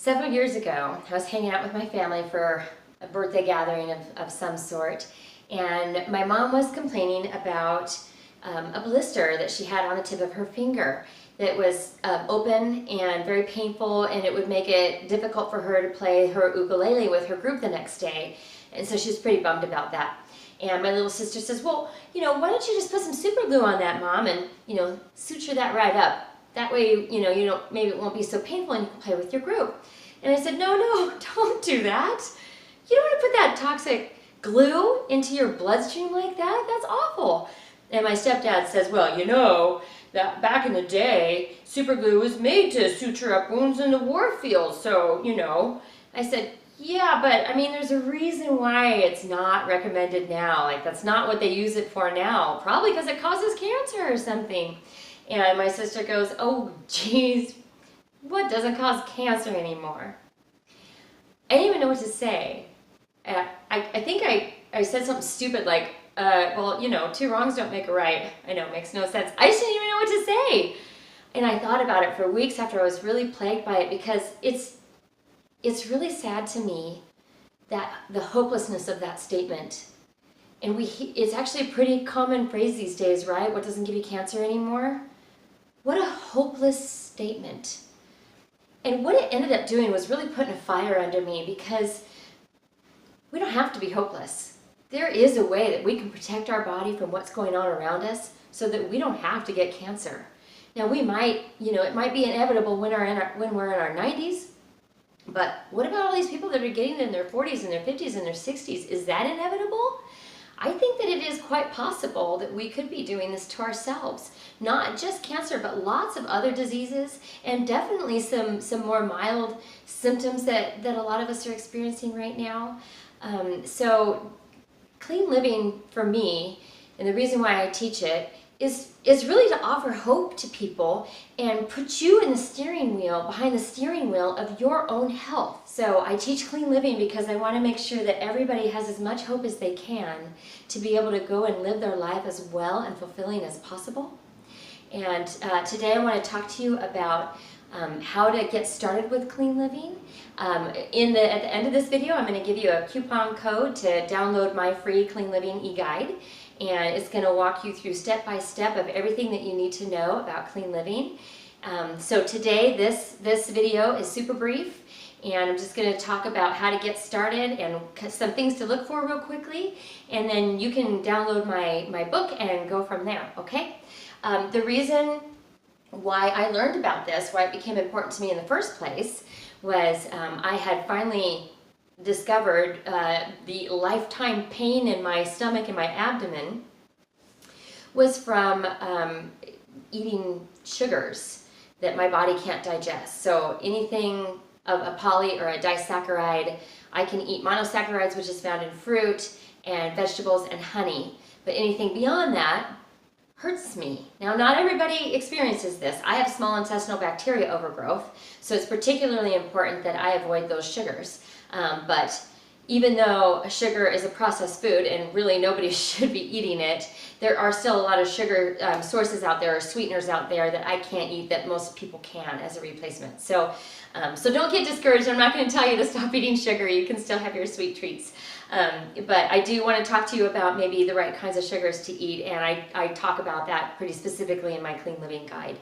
Several years ago, I was hanging out with my family for a birthday gathering of some sort, and my mom was complaining about a blister that she had on the tip of her finger that was open and very painful, and it would make it difficult for her to play her ukulele with her group the next day. And so she was pretty bummed about that. And my little sister says, well, why don't you just put some super glue on that, Mom, and, suture that right up. That way, maybe it won't be so painful and you can play with your group. And I said, no, don't do that. You don't want to put that toxic glue into your bloodstream like that. That's awful. And my stepdad says, well, that back in the day, super glue was made to suture up wounds in the war field. So, I said, yeah, but I mean, there's a reason why it's not recommended now. Like, that's not what they use it for now. Probably because it causes cancer or something. And my sister goes, oh, geez, what doesn't cause cancer anymore? I didn't even know what to say. I think I said something stupid like, two wrongs don't make a right. I know, it makes no sense. I just didn't even know what to say. And I thought about it for weeks after I was really plagued by it, because it's really sad to me that the hopelessness of that statement. And it's actually a pretty common phrase these days, right? What doesn't give you cancer anymore? What a hopeless statement. And what it ended up doing was really putting a fire under me, because we don't have to be hopeless. There is a way that we can protect our body from what's going on around us so that we don't have to get cancer. Now we might, it might be inevitable when we're in our 90s, but what about all these people that are getting in their 40s and their 50s and their 60s? Is that inevitable? I think that it is quite possible that we could be doing this to ourselves. Not just cancer, but lots of other diseases, and definitely some more mild symptoms that a lot of us are experiencing right now. So clean living for me, and the reason why I teach it, is really to offer hope to people and put you in the steering wheel, behind the steering wheel of your own health. So I teach clean living because I want to make sure that everybody has as much hope as they can to be able to go and live their life as well and fulfilling as possible. And today I want to talk to you about how to get started with clean living. At the end of this video, I'm going to give you a coupon code to download my free Clean Living e-guide. And it's going to walk you through step by step of everything that you need to know about clean living. So today, this video is super brief, and I'm just going to talk about how to get started and some things to look for real quickly, and then you can download my book and go from there, okay? The reason why I learned about this, why it became important to me in the first place, was I had finally discovered the lifetime pain in my stomach and my abdomen was from eating sugars that my body can't digest. So anything of a poly or a disaccharide, I can eat monosaccharides, which is found in fruit and vegetables and honey, but anything beyond that hurts me. Now, not everybody experiences this. I have small intestinal bacteria overgrowth, so it's particularly important that I avoid those sugars. But even though sugar is a processed food and really nobody should be eating it, there are still a lot of sugar sources out there, or sweeteners out there, that I can't eat that most people can as a replacement. So don't get discouraged. I'm not going to tell you to stop eating sugar. You can still have your sweet treats. But I do want to talk to you about maybe the right kinds of sugars to eat, and I talk about that pretty specifically in my Clean Living Guide.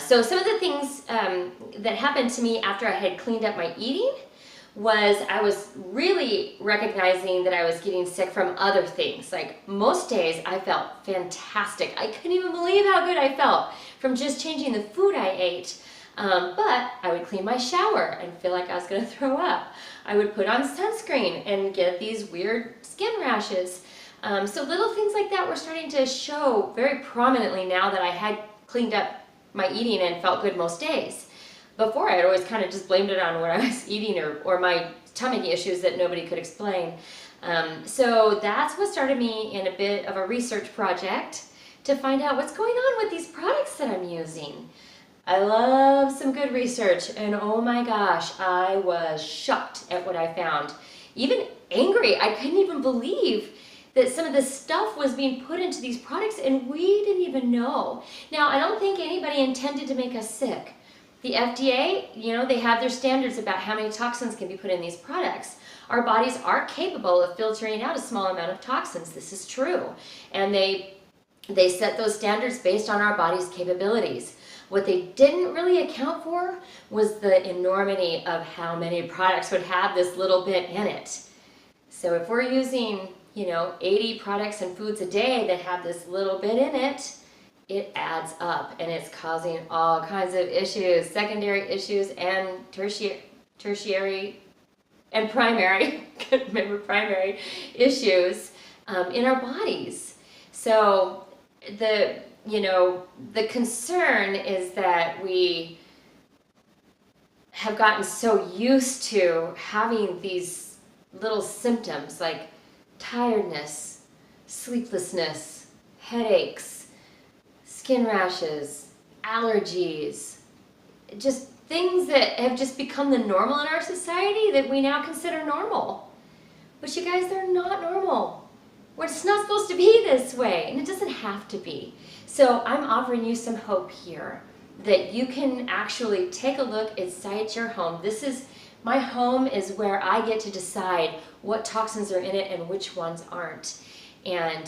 So some of the things that happened to me after I had cleaned up my eating was I was really recognizing that I was getting sick from other things. Like, most days I felt fantastic. I couldn't even believe how good I felt from just changing the food I ate. But I would clean my shower and feel like I was going to throw up. I would put on sunscreen and get these weird skin rashes. So little things like that were starting to show very prominently now that I had cleaned up my eating and felt good most days. Before, I had always kind of just blamed it on what I was eating or my tummy issues that nobody could explain. So that's what started me in a bit of a research project to find out what's going on with these products that I'm using. I love some good research, and oh my gosh, I was shocked at what I found. Even angry. I couldn't even believe that some of this stuff was being put into these products and we didn't even know. Now, I don't think anybody intended to make us sick. The FDA, they have their standards about how many toxins can be put in these products. Our bodies are capable of filtering out a small amount of toxins. This is true. And they set those standards based on our body's capabilities. What they didn't really account for was the enormity of how many products would have this little bit in it. So if we're using, 80 products and foods a day that have this little bit in it, it adds up, and it's causing all kinds of issues, secondary issues and tertiary and primary, remember primary issues in our bodies. So the concern is that we have gotten so used to having these little symptoms like tiredness, sleeplessness, headaches, skin rashes, allergies, just things that have just become the normal in our society that we now consider normal. But you guys, they're not normal. It's not supposed to be this way, and it doesn't have to be. So I'm offering you some hope here that you can actually take a look inside your home. My home is where I get to decide what toxins are in it and which ones aren't. And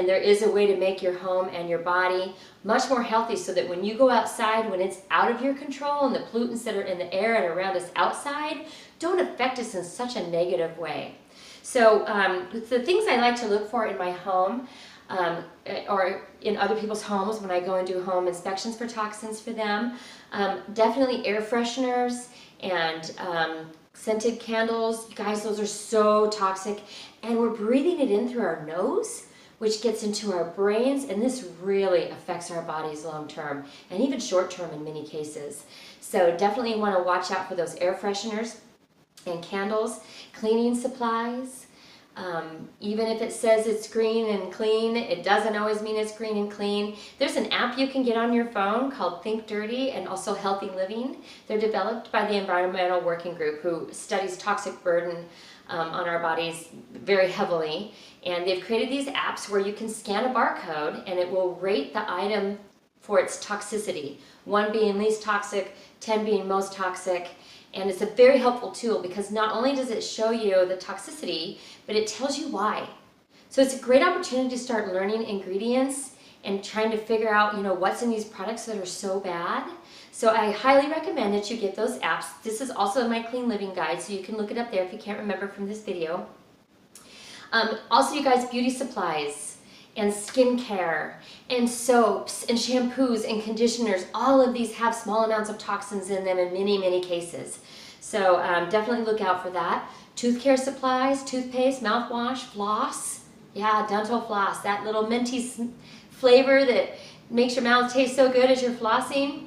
there is a way to make your home and your body much more healthy so that when you go outside, when it's out of your control and the pollutants that are in the air and around us outside don't affect us in such a negative way. So the things I like to look for in my home or in other people's homes when I go and do home inspections for toxins for them, definitely air fresheners and scented candles. You guys, those are so toxic, and we're breathing it in through our nose, which gets into our brains, and this really affects our bodies long term and even short term in many cases. So definitely want to watch out for those air fresheners and candles. Cleaning supplies, even if it says it's green and clean, it doesn't always mean it's green and clean. There's an app you can get on your phone called Think Dirty and also Healthy Living. They're developed by the Environmental Working Group, who studies toxic burden on our bodies very heavily. And they've created these apps where you can scan a barcode and it will rate the item for its toxicity. 1 being least toxic, 10 being most toxic. And it's a very helpful tool because not only does it show you the toxicity, but it tells you why. So it's a great opportunity to start learning ingredients and trying to figure out, what's in these products that are so bad. So I highly recommend that you get those apps. This is also my Clean Living Guide, so you can look it up there if you can't remember from this video. Also, you guys, beauty supplies and skincare and soaps and shampoos and conditioners, all of these have small amounts of toxins in them in many, many cases. So definitely look out for that. Tooth care supplies, toothpaste, mouthwash, floss. Yeah, dental floss, that little minty flavor that makes your mouth taste so good as you're flossing.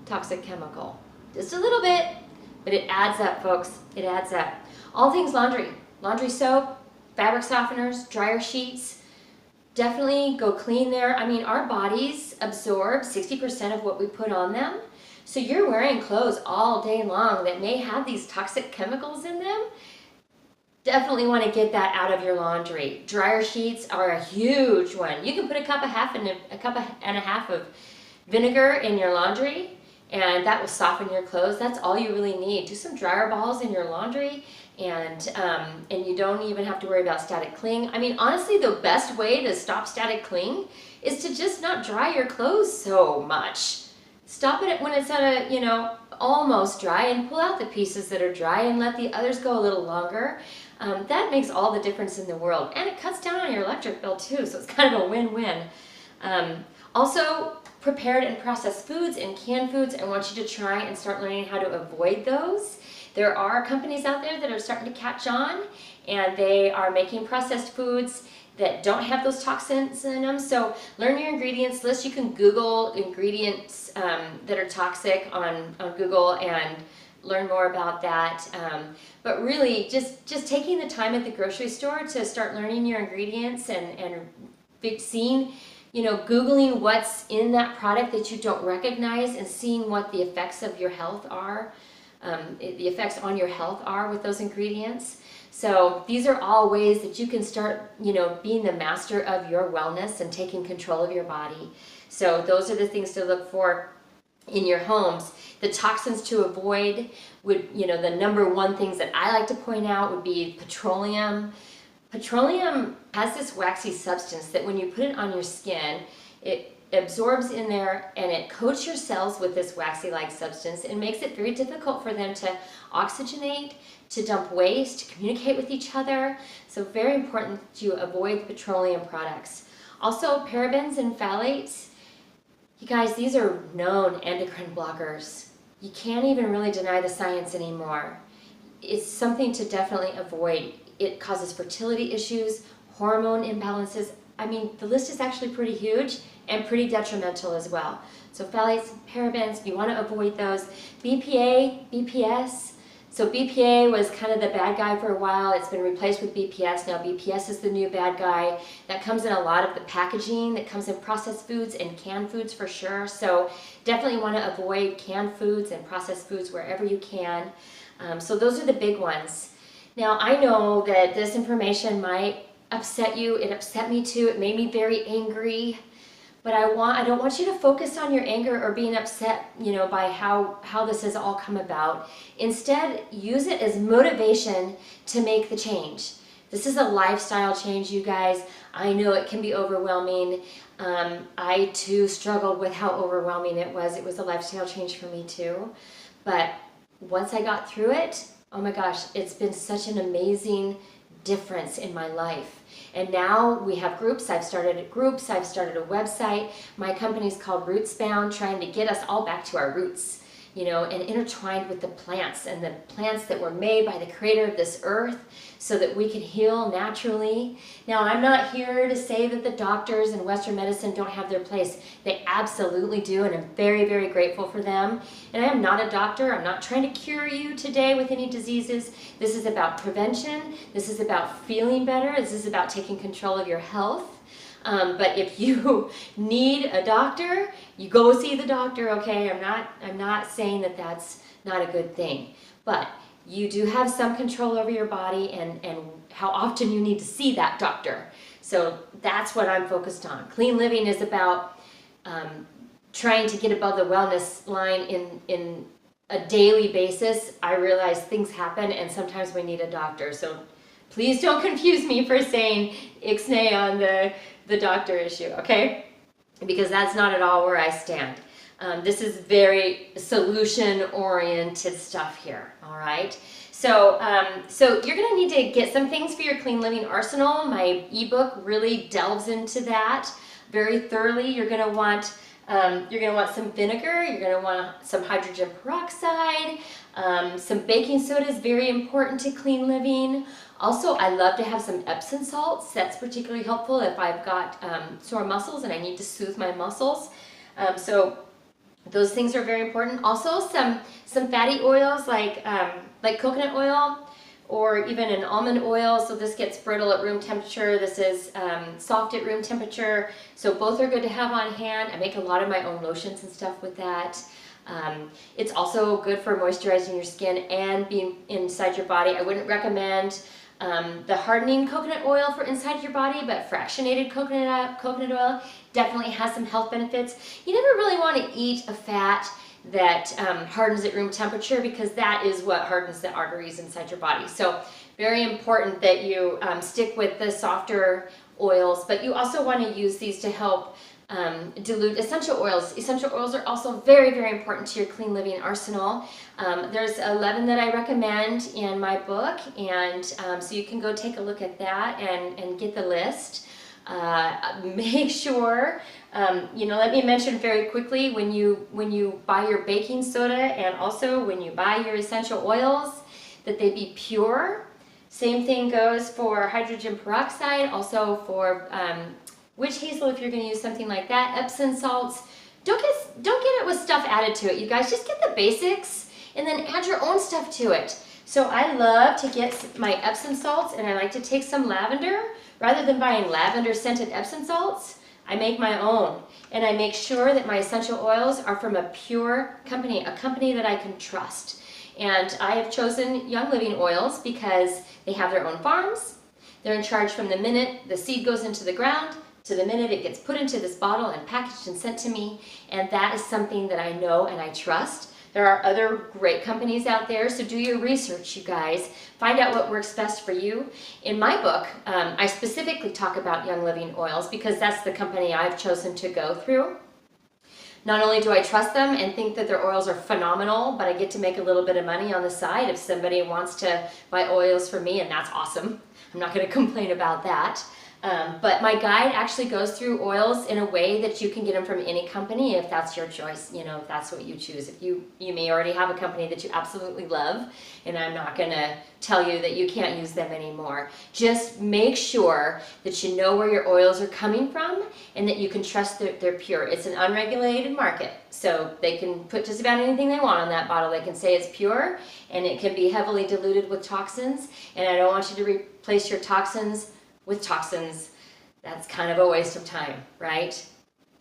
Toxic chemical. Just a little bit, but it adds up, folks. It adds up. All things laundry. Laundry soap, fabric softeners, dryer sheets. Definitely go clean there. I mean, our bodies absorb 60% of what we put on them. So you're wearing clothes all day long that may have these toxic chemicals in them. Definitely want to get that out of your laundry. Dryer sheets are a huge one. You can put a cup and a half of vinegar in your laundry, and that will soften your clothes. That's all you really need. Do some dryer balls in your laundry, and you don't even have to worry about static cling. I mean, honestly, the best way to stop static cling is to just not dry your clothes so much. Stop it when it's at a, almost dry, and pull out the pieces that are dry and let the others go a little longer. That makes all the difference in the world, and it cuts down on your electric bill too, so it's kind of a win-win. Also, prepared and processed foods and canned foods, I want you to try and start learning how to avoid those. There are companies out there that are starting to catch on, and they are making processed foods that don't have those toxins in them. So learn your ingredients list. You can Google ingredients that are toxic on Google and learn more about that. But really, just taking the time at the grocery store to start learning your ingredients and seeing, Googling what's in that product that you don't recognize and seeing what the effects of your health are, the effects on your health are with those ingredients. So these are all ways that you can start, being the master of your wellness and taking control of your body. So those are the things to look for. in your homes. The toxins to avoid would, the number one things that I like to point out would be petroleum. Petroleum has this waxy substance that when you put it on your skin, it absorbs in there and it coats your cells with this waxy-like substance and makes it very difficult for them to oxygenate, to dump waste, to communicate with each other. So very important to avoid petroleum products. Also, parabens and phthalates. You guys, these are known endocrine blockers. You can't even really deny the science anymore. It's something to definitely avoid. It causes fertility issues, hormone imbalances. I mean, the list is actually pretty huge and pretty detrimental as well. So phthalates, parabens, you want to avoid those. BPA, BPS. So BPA was kind of the bad guy for a while. It's been replaced with BPS. Now BPS is the new bad guy. That comes in a lot of the packaging. That comes in processed foods and canned foods for sure. So definitely want to avoid canned foods and processed foods wherever you can. So those are the big ones. Now I know that this information might upset you. It upset me too. It made me very angry. But I don't want you to focus on your anger or being upset, by how this has all come about. Instead, use it as motivation to make the change. This is a lifestyle change, you guys. I know it can be overwhelming. I too struggled with how overwhelming it was. It was a lifestyle change for me too. But once I got through it, oh my gosh, it's been such an amazing difference in my life. And now we have groups. I've started a website. My company's called Rootsbound, trying to get us all back to our roots, and intertwined with the plants that were made by the creator of this earth so that we can heal naturally. Now, I'm not here to say that the doctors in Western medicine don't have their place. They absolutely do, and I'm very, very grateful for them. And I am not a doctor. I'm not trying to cure you today with any diseases. This is about prevention. This is about feeling better. This is about taking control of your health. But if you need a doctor, you go see the doctor, okay? I'm not saying that that's not a good thing. But you do have some control over your body and how often you need to see that doctor. So that's what I'm focused on. Clean living is about trying to get above the wellness line in a daily basis. I realize things happen and sometimes we need a doctor. So please don't confuse me for saying ixnay on the doctor issue, okay? Because that's not at all where I stand. This is very solution-oriented stuff here, all right? So you're gonna need to get some things for your clean living arsenal. My ebook really delves into that very thoroughly. You're gonna want some vinegar. You're gonna want some hydrogen peroxide. Some baking soda is very important to clean living. Also, I love to have some Epsom salts. That's particularly helpful if I've got sore muscles and I need to soothe my muscles. So those things are very important. Also, some fatty oils like coconut oil or even an almond oil. So this gets brittle at room temperature. This is soft at room temperature. So both are good to have on hand. I make a lot of my own lotions and stuff with that. It's also good for moisturizing your skin and being inside your body. I wouldn't recommend the hardening coconut oil for inside your body, but fractionated coconut oil definitely has some health benefits. You never really want to eat a fat that hardens at room temperature because that is what hardens the arteries inside your body. So very important that you stick with the softer oils, but you also want to use these to help dilute essential oils. Essential oils are also very, very important to your clean living arsenal. There's 11 that I recommend in my book, and so you can go take a look at that and get the list. Make sure, let me mention very quickly, when you buy your baking soda and also when you buy your essential oils, that they be pure. Same thing goes for hydrogen peroxide, also for witch hazel if you're going to use something like that. Epsom salts. Don't get it with stuff added to it, you guys. Just get the basics and then add your own stuff to it. So I love to get my Epsom salts, and I like to take some lavender. Rather than buying lavender scented Epsom salts, I make my own. And I make sure that my essential oils are from a pure company, a company that I can trust. And I have chosen Young Living oils because they have their own farms. They're in charge from the minute the seed goes into the ground to the minute it gets put into this bottle and packaged and sent to me, and that is something that I know and I trust. There are other great companies out there, so do your research, you guys. Find out what works best for you. In my book, I specifically talk about Young Living oils because that's the company I've chosen to go through. Not only do I trust them and think that their oils are phenomenal, but I get to make a little bit of money on the side if somebody wants to buy oils from me, and that's awesome. I'm not going to complain about that. But my guide actually goes through oils in a way that you can get them from any company if that's your choice, you know, if that's what you choose. If you may already have a company that you absolutely love, and I'm not going to tell you that you can't use them anymore. Just make sure that you know where your oils are coming from and that you can trust that they're pure. It's an unregulated market, so they can put just about anything they want on that bottle. They can say it's pure, and it can be heavily diluted with toxins, and I don't want you to replace your toxins with toxins. That's kind of a waste of time, right?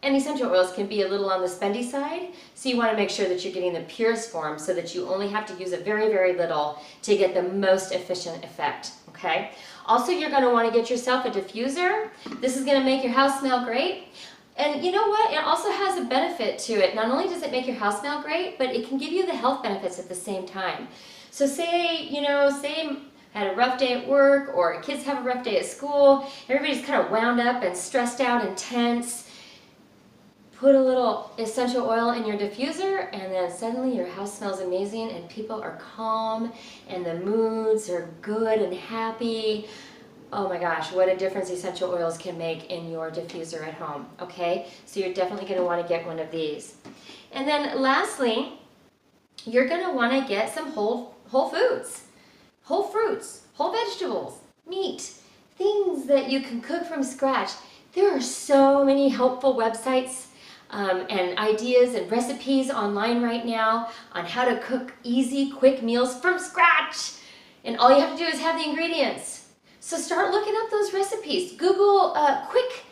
And essential oils can be a little on the spendy side, so you want to make sure that you're getting the purest form so that you only have to use a very, very little to get the most efficient effect, okay? Also, you're going to want to get yourself a diffuser. This is going to make your house smell great. And you know what? It also has a benefit to it. Not only does it make your house smell great, but it can give you the health benefits at the same time. So say had a rough day at work, or kids have a rough day at school, everybody's kind of wound up and stressed out and tense. Put a little essential oil in your diffuser, and then suddenly your house smells amazing and people are calm and the moods are good and happy. Oh my gosh, what a difference essential oils can make in your diffuser at home, okay? So you're definitely going to want to get one of these. And then lastly, you're going to want to get some whole foods. Whole fruits, whole vegetables, meat, things that you can cook from scratch. There are so many helpful websites and ideas and recipes online right now on how to cook easy, quick meals from scratch. And all you have to do is have the ingredients. So start looking up those recipes. Google quick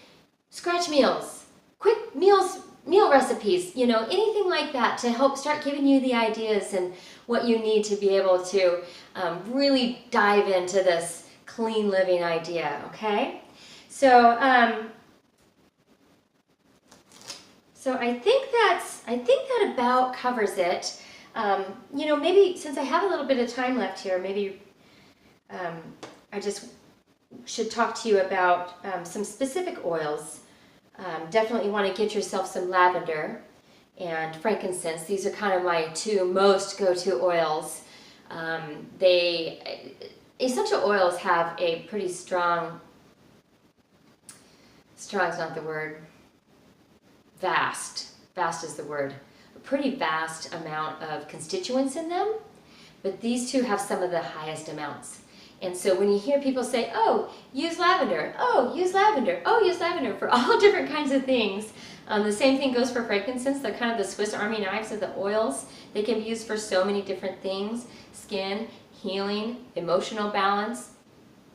scratch meals, quick meal recipes, you know, anything like that to help start giving you the ideas and what you need to be able to really dive into this clean living idea, okay? So I think that about covers it. You know, maybe since I have a little bit of time left here, maybe I just should talk to you about some specific oils. Definitely want to get yourself some lavender and frankincense. These are kind of my two most go-to oils. Essential oils have a pretty strong is not the word, vast is the word, a pretty vast amount of constituents in them, but these two have some of the highest amounts. And so when you hear people say, oh, use lavender, oh, use lavender, oh, use lavender for all different kinds of things, the same thing goes for frankincense. They're kind of the Swiss Army knives of the oils. They can be used for so many different things: skin, healing, emotional balance.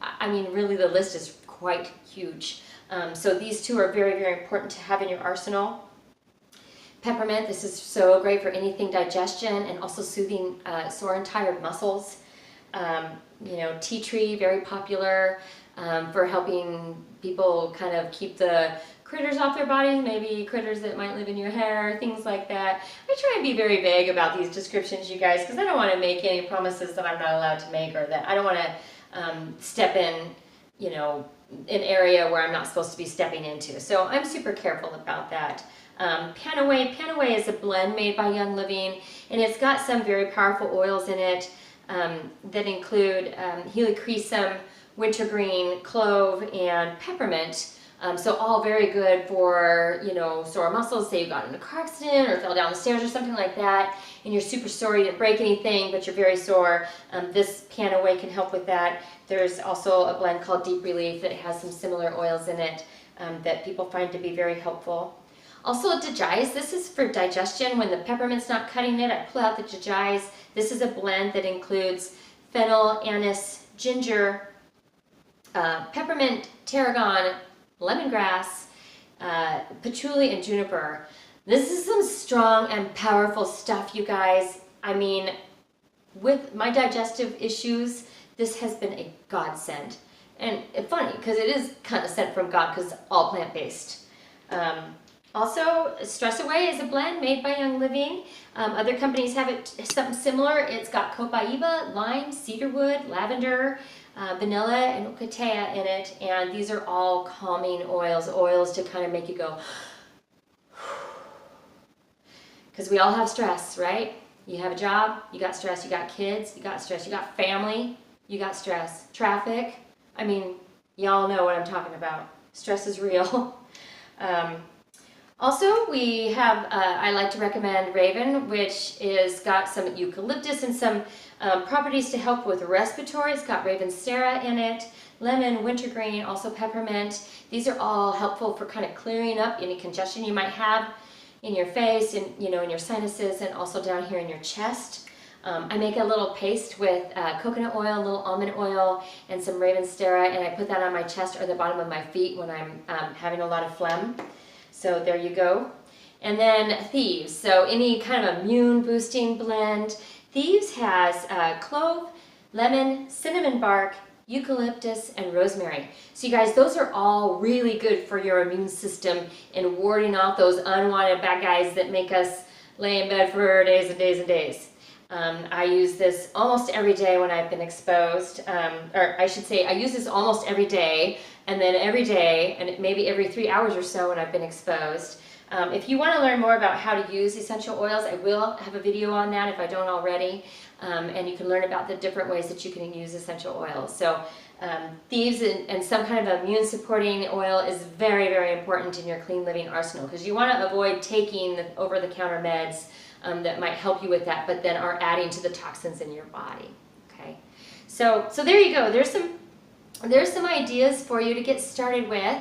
I mean, really the list is quite huge. So these two are very, very important to have in your arsenal. Peppermint, this is so great for anything digestion and also soothing sore and tired muscles. You know, tea tree, very popular for helping people kind of keep the critters off their bodies, maybe critters that might live in your hair, things like that. I try and be very vague about these descriptions, you guys, because I don't want to make any promises that I'm not allowed to make, or that I don't want to step in, you know, an area where I'm not supposed to be stepping into. So I'm super careful about that. Panaway is a blend made by Young Living, and it's got some very powerful oils in it that include helichrysum, wintergreen, clove, and peppermint. So all very good for, you know, sore muscles. Say you got in a car accident or fell down the stairs or something like that, and you're super sore, you didn't break anything, but you're very sore. This Panaway can help with that. There's also a blend called Deep Relief that has some similar oils in it that people find to be very helpful. Also Digize, this is for digestion. When the peppermint's not cutting it, I pull out the Digize. This is a blend that includes fennel, anise, ginger, peppermint, tarragon, lemongrass, patchouli, and juniper. This is some strong and powerful stuff, you guys. I mean, with my digestive issues, this has been a godsend. And it's funny because it is kind of sent from God because it's all plant-based. Also, Stress Away is a blend made by Young Living. Other companies have it something similar. It's got copaiba, lime, cedarwood, lavender, vanilla, and ocotea in it. And these are all calming oils to kind of make you go, because we all have stress, right? You have a job, you got stress, you got kids, you got stress, you got family, you got stress. Traffic, I mean, y'all know what I'm talking about. Stress is real. Also, we have, I like to recommend Raven, which is got some eucalyptus and some properties to help with respiratory. It's got Raven Sera in it, lemon, wintergreen, also peppermint. These are all helpful for kind of clearing up any congestion you might have in your face and, you know, in your sinuses, and also down here in your chest. I make a little paste with coconut oil, a little almond oil, and some Raven Sera, and I put that on my chest or the bottom of my feet when I'm having a lot of phlegm. So there you go. And then Thieves, so any kind of immune boosting blend. Thieves has clove, lemon, cinnamon bark, eucalyptus, and rosemary. So you guys, those are all really good for your immune system and warding off those unwanted bad guys that make us lay in bed for days and days and days. I use this almost every day when I've been exposed, or I should say I use this almost every day, and then every day, and maybe every 3 hours or so when I've been exposed. If you want to learn more about how to use essential oils, I will have a video on that if I don't already, and you can learn about the different ways that you can use essential oils. So Thieves and some kind of immune supporting oil is very, very important in your clean living arsenal, because you want to avoid taking over-the-counter meds that might help you with that, but then are adding to the toxins in your body. Okay, so there you go. There's some ideas for you to get started with.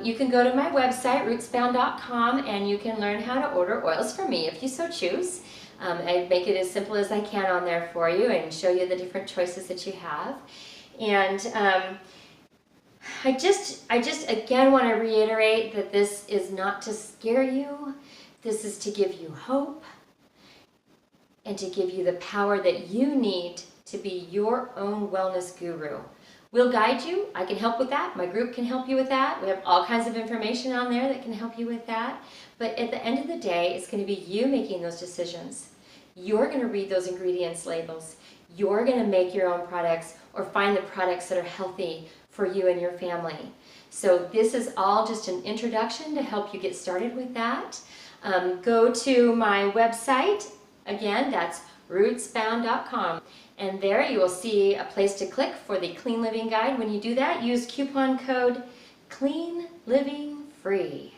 You can go to my website, rootsbound.com, and you can learn how to order oils from me if you so choose. I make it as simple as I can on there for you and show you the different choices that you have. And I just again want to reiterate that this is not to scare you. This is to give you hope and to give you the power that you need to be your own wellness guru. We'll guide you. I can help with that. My group can help you with that. We have all kinds of information on there that can help you with that. But at the end of the day, it's going to be you making those decisions. You're going to read those ingredients labels. You're going to make your own products or find the products that are healthy for you and your family. So this is all just an introduction to help you get started with that. Go to my website. Again, that's rootsbound.com. And there you will see a place to click for the Clean Living Guide. When you do that, use coupon code CLEANLIVINGFREE.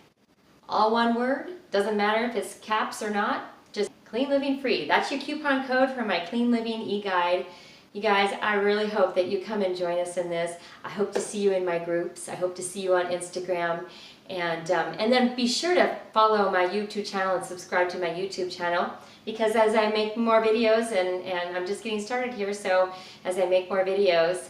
All one word. Doesn't matter if it's caps or not. Just Clean Living Free. That's your coupon code for my Clean Living e-guide. You guys, I really hope that you come and join us in this. I hope to see you in my groups. I hope to see you on Instagram. And then be sure to follow my YouTube channel and subscribe to my YouTube channel, because as I make more videos, and I'm just getting started here, so as I make more videos,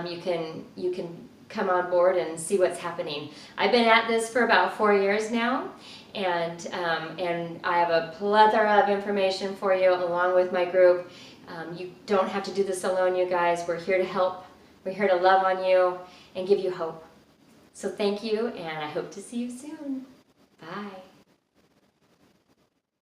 you can come on board and see what's happening. I've been at this for about 4 years now, and I have a plethora of information for you along with my group. You don't have to do this alone, you guys. We're here to help. We're here to love on you and give you hope. So thank you, and I hope to see you soon. Bye.